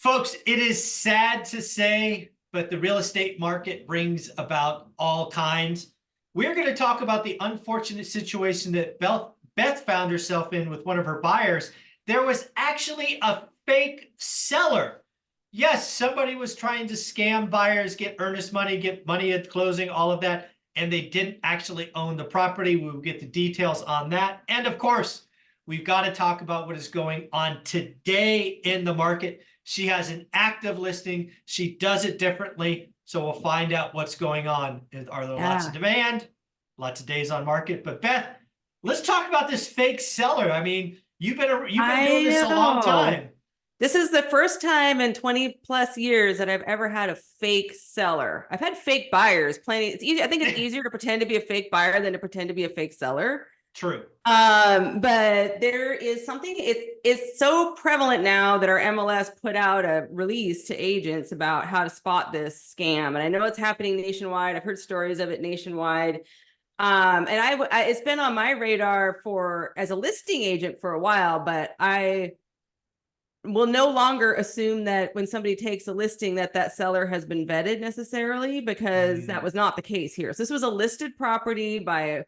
Folks, it is sad to say, but the real estate market brings about all kinds. We're going to talk about the unfortunate situation that Beth found herself in with one of her buyers. There was actually a fake seller. Yes, somebody was trying to scam buyers, get earnest money, get money at closing, all of that, and they didn't actually own the property. We will get the details on that. And of course, we've got to talk about what is going on today in the market. She has an active listing. She does it differently. So we'll find out what's going on. Are there lots of demand, lots of days on market? But Beth, let's talk about this fake seller. I mean, you've been doing this a long time. This is the first time in 20 plus years that I've ever had a fake seller. I've had fake buyers plenty. It's easy. I think it's easier to pretend to be a fake buyer than to pretend to be a fake seller. True. But there is something, it's so prevalent now that our MLS put out a release to agents about how to spot this scam. And I know it's happening nationwide. I've heard stories of it nationwide. And it's been on my radar as a listing agent for a while, but I will no longer assume that when somebody takes a listing that seller has been vetted necessarily, because that was not the case here. So this was a listed property by a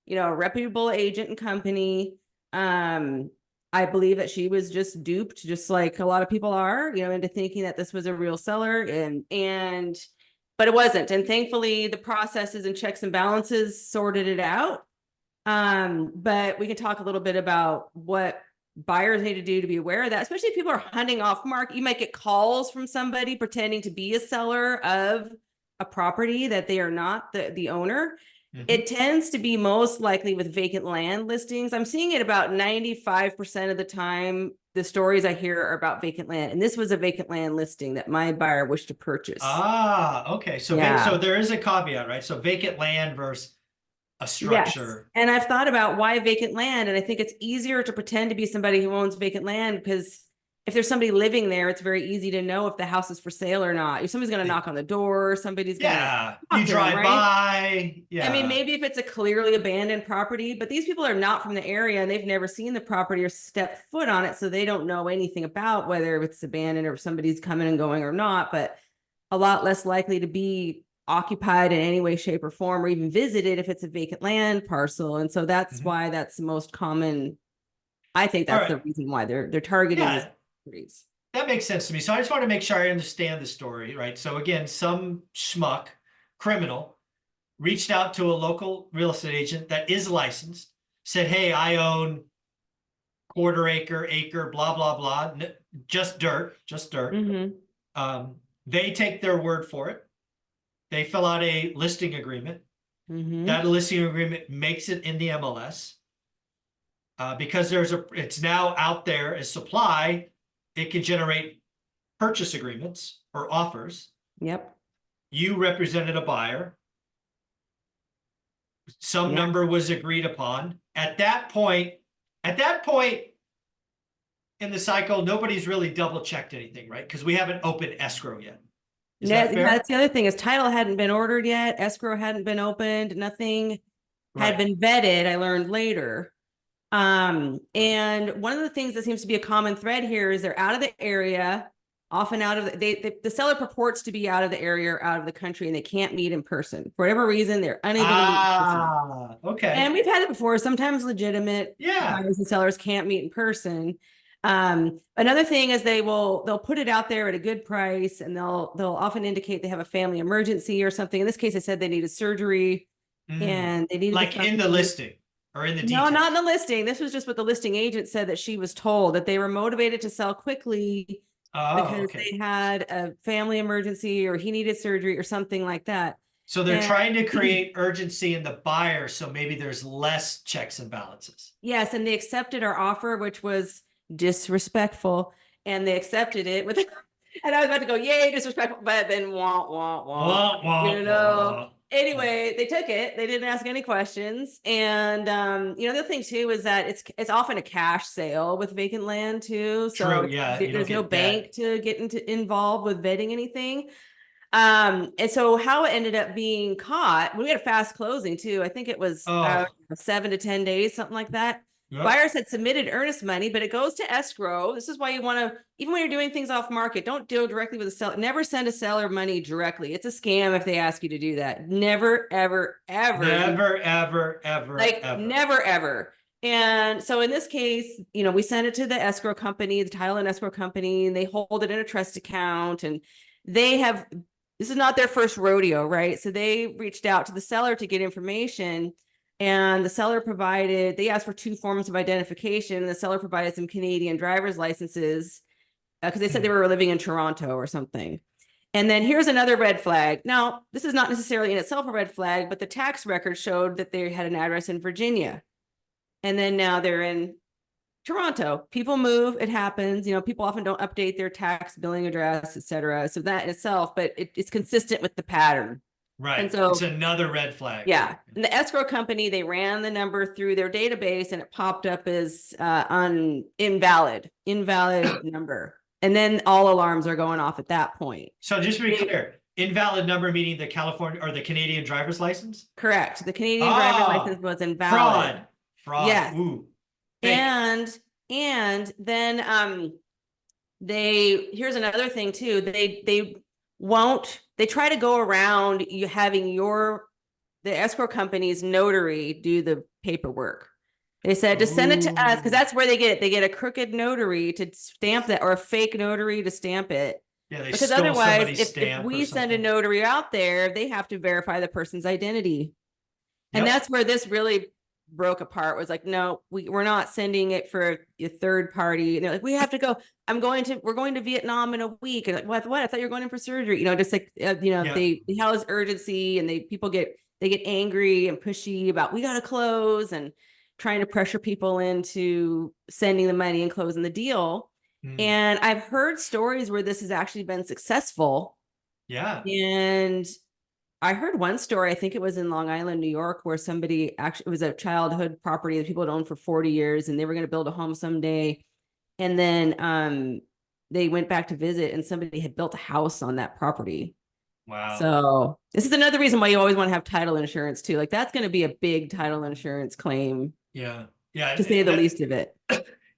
reputable agent and company. I believe that she was just duped, just like a lot of people are, into thinking that this was a real seller, but it wasn't. And thankfully the processes and checks and balances sorted it out. But we can talk a little bit about what buyers need to do to be aware of that, especially if people are hunting off market. You might get calls from somebody pretending to be a seller of a property that they are not the owner. It tends to be most likely with vacant land listings. I'm seeing it about 95% of the time. The stories I hear are about vacant land. And this was a vacant land listing that my buyer wished to purchase. Okay. So, so there is a caveat, right? So vacant land versus a structure. Yes. And I've thought about why vacant land. And I think it's easier to pretend to be somebody who owns vacant land, because if there's somebody living there, it's very easy to know if the house is for sale or not. If somebody's going to knock on the door, somebody's going to you drive by. I mean, maybe if it's a clearly abandoned property, but these people are not from the area and they've never seen the property or stepped foot on it. So they don't know anything about whether it's abandoned or if somebody's coming and going or not, but a lot less likely to be occupied in any way, shape, or form, or even visited if it's a vacant land parcel. And so that's why that's the most common. I think that's the reason why they're targeting this. That makes sense to me. So I just want to make sure I understand the story, right? So again, some schmuck criminal reached out to a local real estate agent that is licensed, said, hey, I own quarter acre, blah, blah, blah, just dirt. They take their word for it. They fill out a listing agreement. That listing agreement makes it in the MLS. Because it's now out there as supply, it can generate purchase agreements or offers. Yep. You represented a buyer. Some number was agreed upon. At that point in the cycle, nobody's really double checked anything, right? Because we haven't opened escrow yet. Is that fair? That's the other thing, is title hadn't been ordered yet. Escrow hadn't been opened. Nothing had been vetted. I learned later. And one of the things that seems to be a common thread here is they're out of the area, often out of the seller purports to be out of the area or out of the country, and they can't meet in person for whatever reason. They're unable to meet in person. Okay. And we've had it before. Sometimes legitimate buyers and sellers can't meet in person. Another thing is they'll put it out there at a good price, and they'll often indicate they have a family emergency or something. In this case, they said they needed surgery, and they needed like in the listing. Or in the details? No, not in the listing. This was just what the listing agent said that she was told, that they were motivated to sell quickly because they had a family emergency or he needed surgery or something like that. So they're trying to create urgency in the buyer, so maybe there's less checks and balances. Yes, and they accepted our offer, which was disrespectful, and they accepted it with. And I was about to go, yay, disrespectful, but then Anyway, they took it. They didn't ask any questions. And, the other thing too is that it's often a cash sale with vacant land too. So there's no bank to get involved with vetting anything. And so how it ended up being caught, we had a fast closing too. I think it was 7 to 10 days, something like that. Yep. Buyers had submitted earnest money, but it goes to escrow. This is why you want to, even when you're doing things off market, don't deal directly with a seller. Never send a seller money directly. It's a scam if they ask you to do that. Never, ever, ever. Never, ever, ever, Like ever. never, ever. And so in this case, we send it to the escrow company, the title and escrow company, and they hold it in a trust account. And this is not their first rodeo, right? So they reached out to the seller to get information. And the seller they asked for 2 forms of identification. The seller provided some Canadian driver's licenses because they said they were living in Toronto or something. And then here's another red flag. Now, this is not necessarily in itself a red flag, but the tax record showed that they had an address in Virginia. And then now they're in Toronto. People move, it happens. People often don't update their tax billing address, et cetera. So that in itself, but it's consistent with the pattern. Right. And so it's another red flag. Yeah. And the escrow company, they ran the number through their database and it popped up as invalid number. And then all alarms are going off at that point. So just to be clear, invalid number meaning the California or the Canadian driver's license? Correct. The Canadian driver's license was invalid. Fraud. Yes. Ooh. And then here's another thing too. They try to go around you having the escrow company's notary do the paperwork. They said to send it to us because that's where they get it. They get a crooked notary to stamp that or a fake notary to stamp it. Yeah, because otherwise, if we send a notary out there, they have to verify the person's identity. And that's where this really broke apart, was like, no, we're not sending it for a third party. And they're like, we have to go. We're going to Vietnam in a week. And like, what? I thought you were going in for surgery. Just like, they house urgency and people get angry and pushy about, we got to close, and trying to pressure people into sending the money and closing the deal. And I've heard stories where this has actually been successful. Yeah. And I heard one story, I think it was in Long Island, New York, where it was a childhood property that people had owned for 40 years and they were going to build a home someday. And then they went back to visit and somebody had built a house on that property. Wow. So this is another reason why you always want to have title insurance too. Like that's going to be a big title insurance claim. Yeah. Yeah. To say the least of it.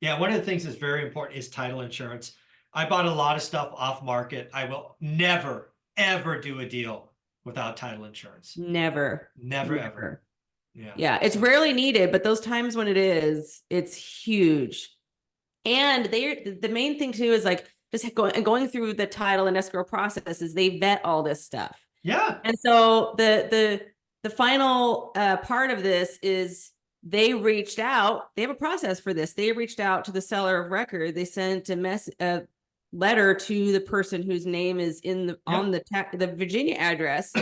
Yeah. One of the things that's very important is title insurance. I bought a lot of stuff off market. I will never, ever do a deal without title insurance. Never, ever. Yeah. It's rarely needed, but those times when it is, it's huge. And the main thing too is like just going through the title and escrow process is they vet all this stuff. Yeah. And so the final part of this is they reached out. They have a process for this. They reached out to the seller of record. They sent a letter to the person whose name is on the Virginia address.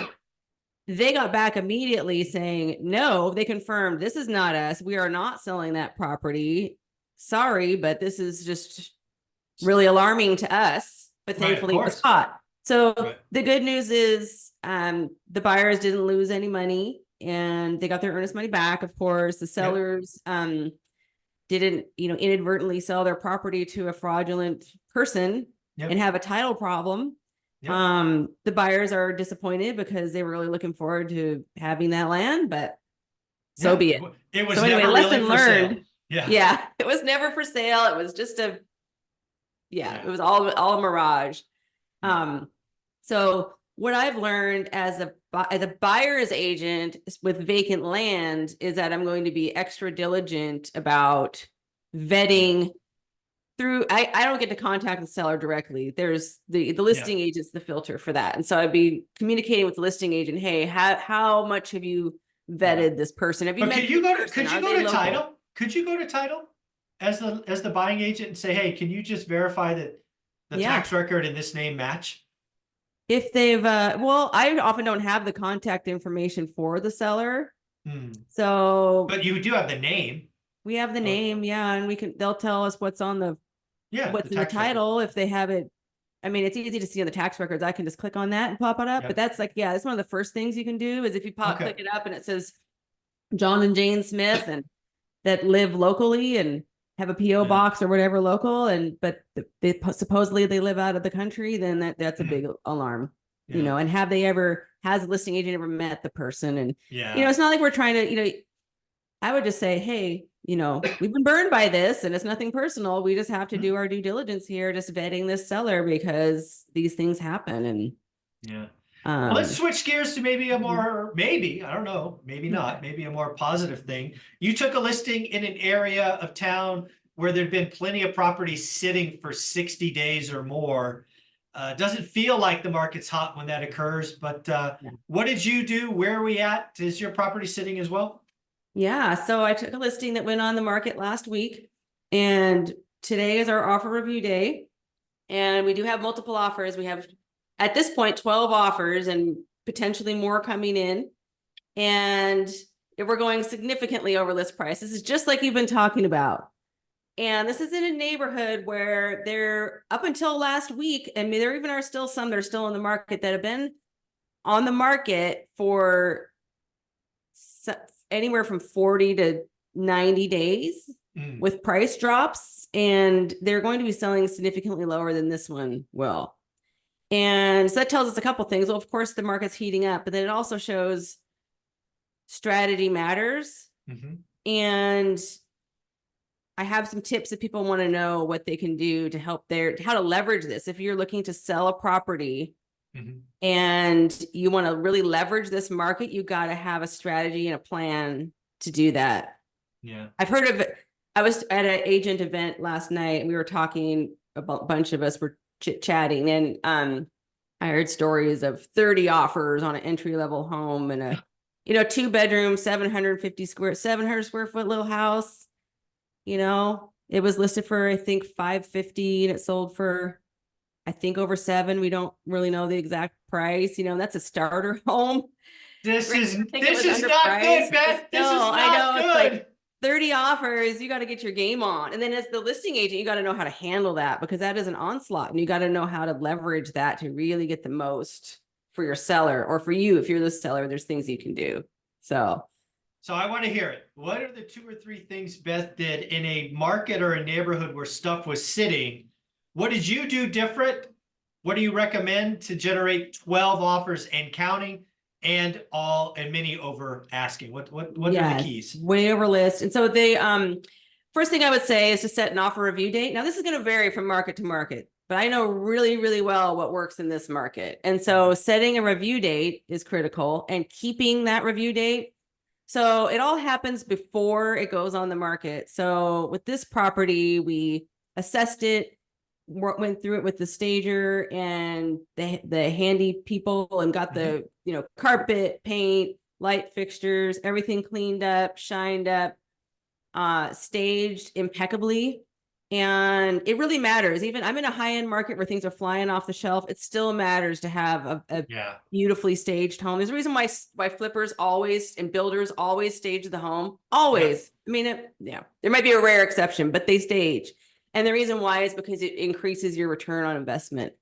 They got back immediately saying, no, they confirmed this is not us. We are not selling that property. Sorry, but this is just really alarming to us. But thankfully it was caught. So the good news is the buyers didn't lose any money and they got their earnest money back. Of course, the sellers didn't, inadvertently sell their property to a fraudulent person and have a title problem. The buyers are disappointed because they were really looking forward to having that land, but so be it. It was so anyway, never lesson really learned. Yeah. It was never for sale. It was just it was all a mirage. So what I've learned as a buyer's agent with vacant land is that I'm going to be extra diligent about vetting through. I don't get to contact the seller directly. There's the listing agent's the filter for that. And so I'd be communicating with the listing agent. Hey, how much have you vetted this person? Have you met? Could you go to title? Could you go to title as the buying agent and say, hey, can you just verify that the tax record and this name match? If they've, well, I often don't have the contact information for the seller. So, but you do have the name. We have the name. Yeah. And they'll tell us what's on what's in the title. If they have it. I mean, it's easy to see on the tax records. I can just click on that and pop it up, but that's like, that's one of the first things you can do is if you click it up and it says John and Jane Smith and that live locally and have a PO box or whatever local, but supposedly they live out of the country, then that's a big alarm, and has the listing agent ever met the person? And, it's not like we're trying to, I would just say, hey, we've been burned by this and it's nothing personal. We just have to do our due diligence here, just vetting this seller because these things happen. And Yeah. Well, let's switch gears to maybe a Mhm. more, maybe, I don't know, maybe not, maybe a more positive thing. You took a listing in an area of town where there'd been plenty of properties sitting for 60 days or more. Doesn't feel like the market's hot when that occurs, but Yeah. what did you do? Where are we at? Is your property sitting as well? Yeah, so I took a listing that went on the market last week, and today is our offer review day. And we do have multiple offers. We have, at this point, 12 offers and potentially more coming in. And we're going significantly over list price. This is just like you've been talking about. And this is in a neighborhood where they're up until last week, and there even are still some that are still on the market that have been on the market for anywhere from 40 to 90 days with price drops, and they're going to be selling significantly lower than this one will. And so that tells us a couple things. Well, of course, the market's heating up, but then it also shows strategy matters. And I have some tips if people want to know what they can do to help how to leverage this. If you're looking to sell a property and you want to really leverage this market, you got to have a strategy and a plan to do that. Yeah. I've heard of it. I was at an agent event last night and we were talking about, a bunch of us were chit-chatting, and I heard stories of 30 offers on an entry-level home and a 2-bedroom 700 square foot little house. It was listed for, I think, 550 and it sold for, I think, over 7. We don't really know the exact price. That's a starter home. This is not good, underpriced, Beth. but This is still, I know not it's like good. 30 offers. You got to get your game on. And then as the listing agent, you got to know how to handle that, because that is an onslaught, and you got to know how to leverage that to really get the most for your seller, or for you. If you're the seller, there's things you can do. So I want to hear it. What are the 2 or 3 things Beth did in a market or a neighborhood where stuff was sitting? What did you do different? What do you recommend to generate 12 offers and counting, and many over asking? What are the keys? Way over list. And so first thing I would say is to set an offer review date. Now, this is going to vary from market to market, but I know really, really well what works in this market. And so setting a review date is critical, and keeping that review date. So it all happens before it goes on the market. So with this property, we assessed it, went through it with the stager and the handy people, and got the carpet, paint, light fixtures, everything cleaned up, shined up, staged impeccably. And it really matters. Even I'm in a high-end market where things are flying off the shelf. It still matters to have a beautifully staged home. There's a reason why flippers always and builders always stage the home. Always. I mean, there might be a rare exception, but they stage. And the reason why is because it increases your return on investment.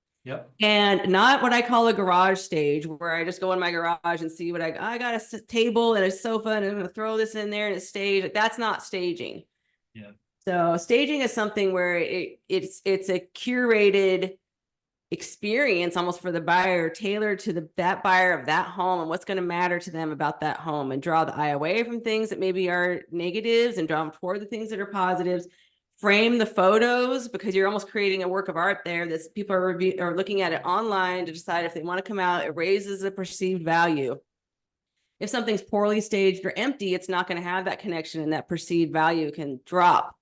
And not what I call a garage stage, where I just go in my garage and see what I got a table and a sofa, and I'm going to throw this in there and it's staged. That's not staging. So staging is something where it's a curated experience almost for the buyer, tailored to that buyer of that home and what's going to matter to them about that home, and draw the eye away from things that maybe are negatives and draw them toward the things that are positives. Frame the photos, because you're almost creating a work of art there that people are looking at it online to decide if they want to come out. It raises the perceived value. If something's poorly staged or empty, it's not going to have that connection, and that perceived value can drop.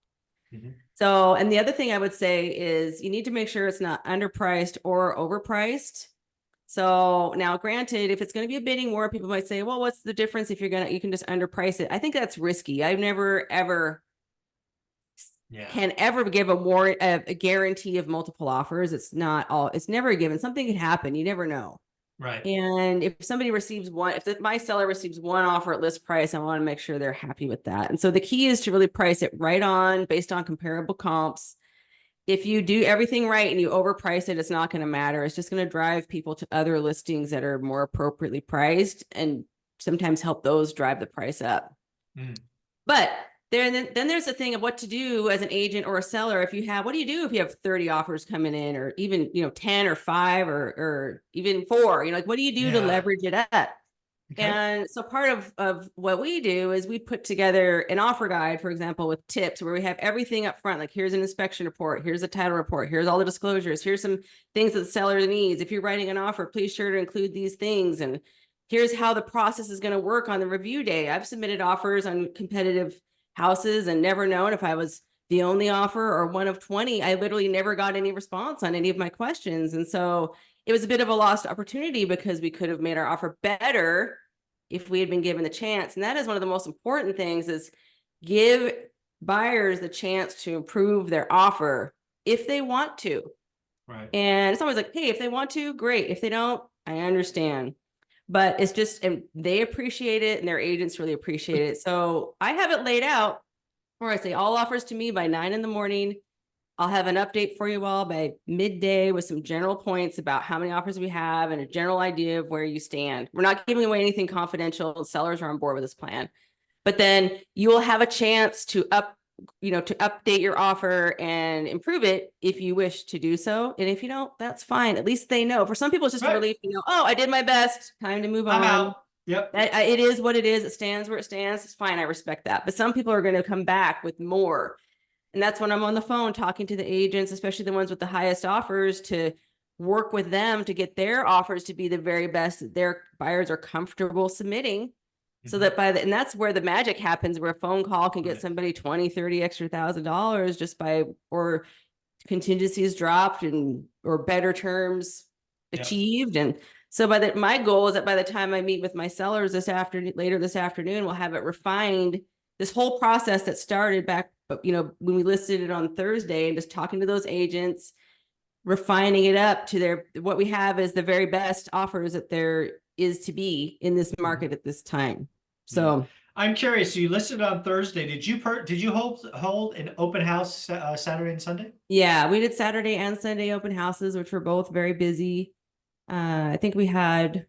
So, and the other thing I would say is you need to make sure it's not underpriced or overpriced. So now, granted, if it's going to be a bidding war, people might say, well, what's the difference if you can just underprice it? I think that's risky. I've never, ever can ever give a guarantee of multiple offers. It's never a given. Something can happen. You never know. Right. And if somebody receives my seller receives one offer at list price, I want to make sure they're happy with that. And so the key is to really price it right on, based on comparable comps. If you do everything right and you overprice it, it's not going to matter. It's just going to drive people to other listings that are more appropriately priced, and sometimes help those drive the price up. But then there's the thing of what to do as an agent or a seller. What do you do if you have 30 offers coming in, or even 10 or 5 or even 4? What do you do to leverage it up? Okay. And so part of what we do is we put together an offer guide, for example, with tips where we have everything up front. Like here's an inspection report, here's a title report, here's all the disclosures, here's some things that the seller needs. If you're writing an offer, please sure to include these things. And here's how the process is going to work on the review day. I've submitted offers on competitive houses and never known if I was the only offer or one of 20. I literally never got any response on any of my questions. And so it was a bit of a lost opportunity because we could have made our offer better if we had been given the chance. And that is one of the most important things, is give buyers the chance to improve their offer if they want to. Right. And it's always like, hey, if they want to, great. If they don't, I understand. But it's just, and they appreciate it and their agents really appreciate it. So I have it laid out where I say all offers to me by 9 a.m. I'll have an update for you all by midday with some general points about how many offers we have and a general idea of where you stand. We're not giving away anything confidential. Sellers are on board with this plan. But then you will have a chance to update your offer and improve it if you wish to do so. And if you don't, that's fine. At least they know. For some people, it's just a Right. relief to know, oh, I did my best. Time to move on. I'm out. Yep. It is what it is. It stands where it stands. It's fine. I respect that. But some people are going to come back with more. And that's when I'm on the phone talking to the agents, especially the ones with the highest offers, to work with them to get their offers to be the very best that their buyers are comfortable submitting. So that and that's where the magic happens, where a phone call can get somebody 20, 30 extra $1,000 just by, or contingencies dropped or better terms achieved. And so my goal is that by the time I meet with my sellers later this afternoon, we'll have it refined. This whole process that started back, when we listed it on Thursday, and just talking to those agents, refining it up to what we have is the very best offers that there is to be in this market at this time. So I'm curious, you listed on Thursday. Did you hold an open house Saturday and Sunday? Yeah, we did Saturday and Sunday open houses, which were both very busy. I think we had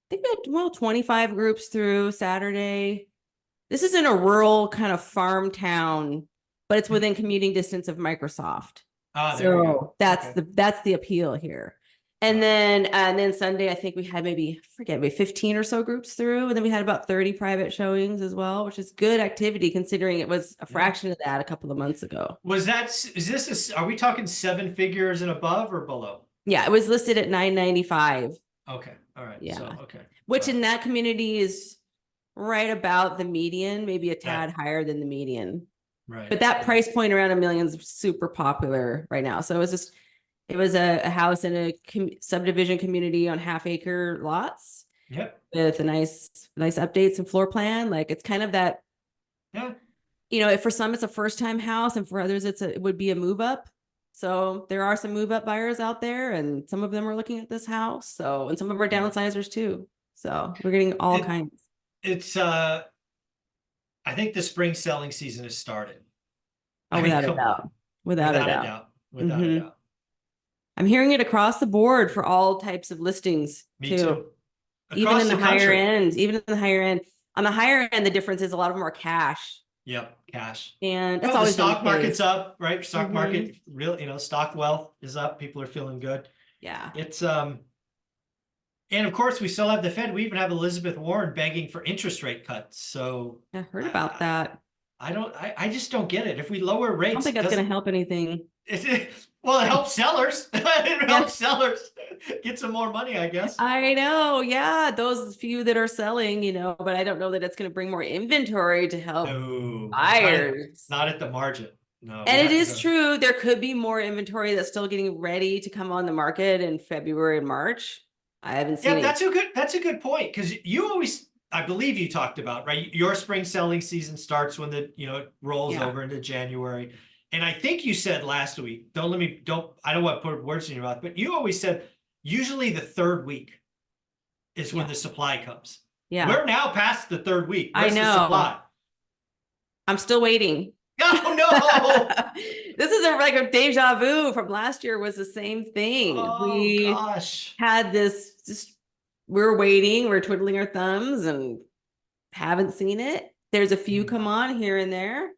25 groups through Saturday. This is in a rural kind of farm town, but it's within commuting distance of Microsoft. So that's the appeal here. And then Sunday, I think we had maybe 15 or so groups through. And then we had about 30 private showings as well, which is good activity considering it was a fraction of that a couple of months ago. Are we talking 7 figures and above or below? Yeah, it was listed at $995. Okay. All right. Yeah. So, okay. Which in that community is right about the median, maybe a tad higher than the median. Right. But that price point around $1 million is super popular right now. So it was a house in a subdivision community on half-acre lots. Yep. With a nice updates and floor plan. Like it's kind of that. Yeah. For some it's a first-time house, and for others it would be a move up. So there are some move up buyers out there, and some of them are looking at this house. So, and some of them are downsizers too. So we're getting all kinds. It's I think the spring selling season has started. Oh, without a doubt. Without a doubt. I'm hearing it across the board for all types of listings. Me too. Even in the higher end. On the higher end, the difference is a lot of them are cash. Yep, cash. And that's always the stock market's up, right? Stock market, stock wealth is up. People are feeling good. Yeah. It's and of course we still have the Fed. We even have Elizabeth Warren begging for interest rate cuts. So I heard about that. I just don't get it. If we lower rates, I don't think that's going to help anything. Well, it helps sellers. It helps sellers get some more money, I guess. I know. Yeah. Those few that are selling, but I don't know that it's going to bring more inventory to help buyers. Not at the margin. No. And it is true. There could be more inventory that's still getting ready to come on the market in February and March. I haven't seen it. That's a good point. Because you always, I believe you talked about, right? Your spring selling season starts when it rolls over into January. And I think you said last week, I don't want to put words in your mouth, but you always said usually the third week is when the supply comes. Yeah. We're now past the third week. Where's the supply? I'm still waiting. Oh no. This is like a deja vu from last year. Was the same thing. Oh gosh. Had this we're waiting, we're twiddling our thumbs and haven't seen it. There's a few come on here and there.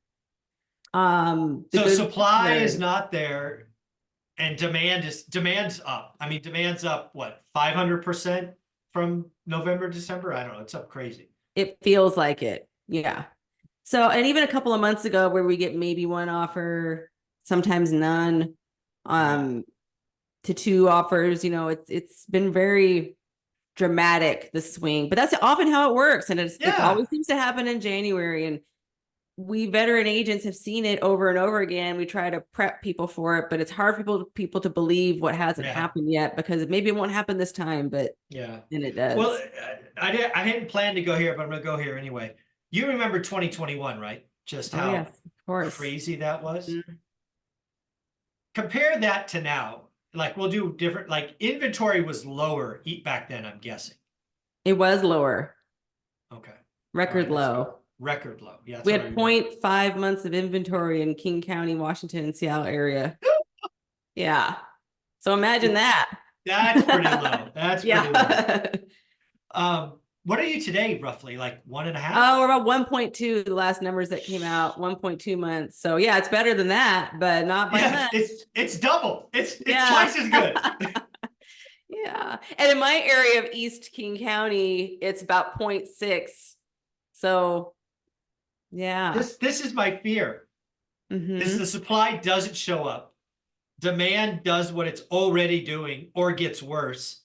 So supply is not there and demand's up. I mean, demand's up what, 500% from November, December. I don't know. It's up crazy. It feels like it. Yeah. So, and even a couple of months ago where we get maybe one offer, sometimes none, to two offers, you know, it's been very dramatic, the swing, but that's often how it works. And it always seems to happen in January. And we veteran agents have seen it over and over again. We try to prep people for it, but it's hard for people to believe what hasn't happened yet, because maybe it won't happen this time, but then it does. Well, I didn't plan to go here, but I'm going to go here anyway. You remember 2021, right? Just how yes, of course. crazy that was. Compare that to now. Like, we'll do different, like inventory was lower back then, I'm guessing. It was lower. Okay. Record low. Record low. Yeah. We had 0.5 months of inventory in King County, Washington, and Seattle area. Yeah. So imagine that. That's pretty low. That's pretty low. What are you today, roughly? Like 1.5? Oh, we're about 1.2, the last numbers that came out, 1.2 months. So yeah, it's better than that, but not by much. It's double. It's twice as good. Yeah. And in my area of East King County, it's about 0.6. So yeah. This is my fear. Is the supply doesn't show up. Demand does what it's already doing or gets worse.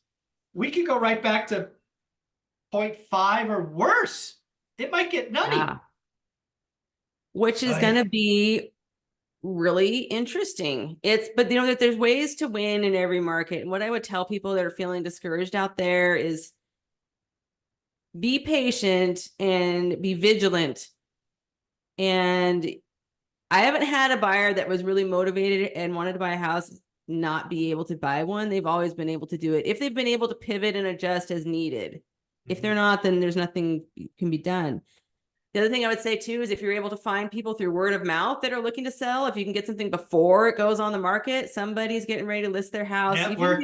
We could go right back to 0.5 or worse. It might get nutty. Which is going to be really interesting. But you know, that there's ways to win in every market. And what I would tell people that are feeling discouraged out there is be patient and be vigilant. And I haven't had a buyer that was really motivated and wanted to buy a house not be able to buy one. They've always been able to do it if they've been able to pivot and adjust as needed. If they're not, then there's nothing can be done. The other thing I would say too is if you're able to find people through word of mouth that are looking to sell, if you can get something before it goes on the market, somebody's getting ready to list their house. Network.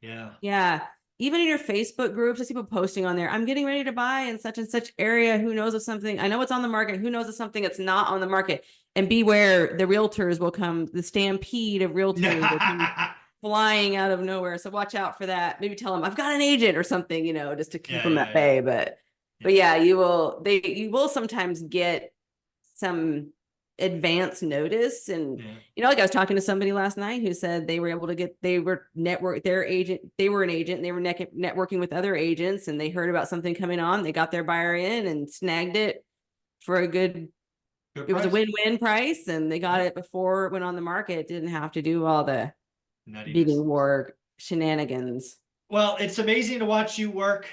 Yeah. Even in your Facebook groups, there's people posting on there, I'm getting ready to buy in such and such area. Who knows of something? I know it's on the market. Who knows of something that's not on the market? And beware, the realtors will come, the stampede of realtors will come flying out of nowhere. So watch out for that. Maybe tell them I've got an agent or something, you know, just to keep them at bay. But yeah, you will sometimes get some advance notice. And you know, like I was talking to somebody last night who said they were able to get, they were an agent, and they were networking with other agents, and they heard about something coming on. They got their buyer in and snagged it for a good it was a win-win price, and they got it before it went on the market. Didn't have to do all the bidding war shenanigans. Well, it's amazing to watch you work.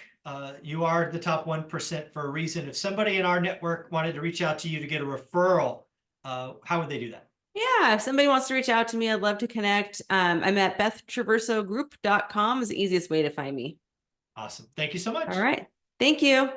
You are the top 1% for a reason. If somebody in our network wanted to reach out to you to get a referral, how would they do that? Yeah, if somebody wants to reach out to me, I'd love to connect. I'm at bethtraversogroup.com is the easiest way to find me. Awesome. Thank you so much. All right. Thank you.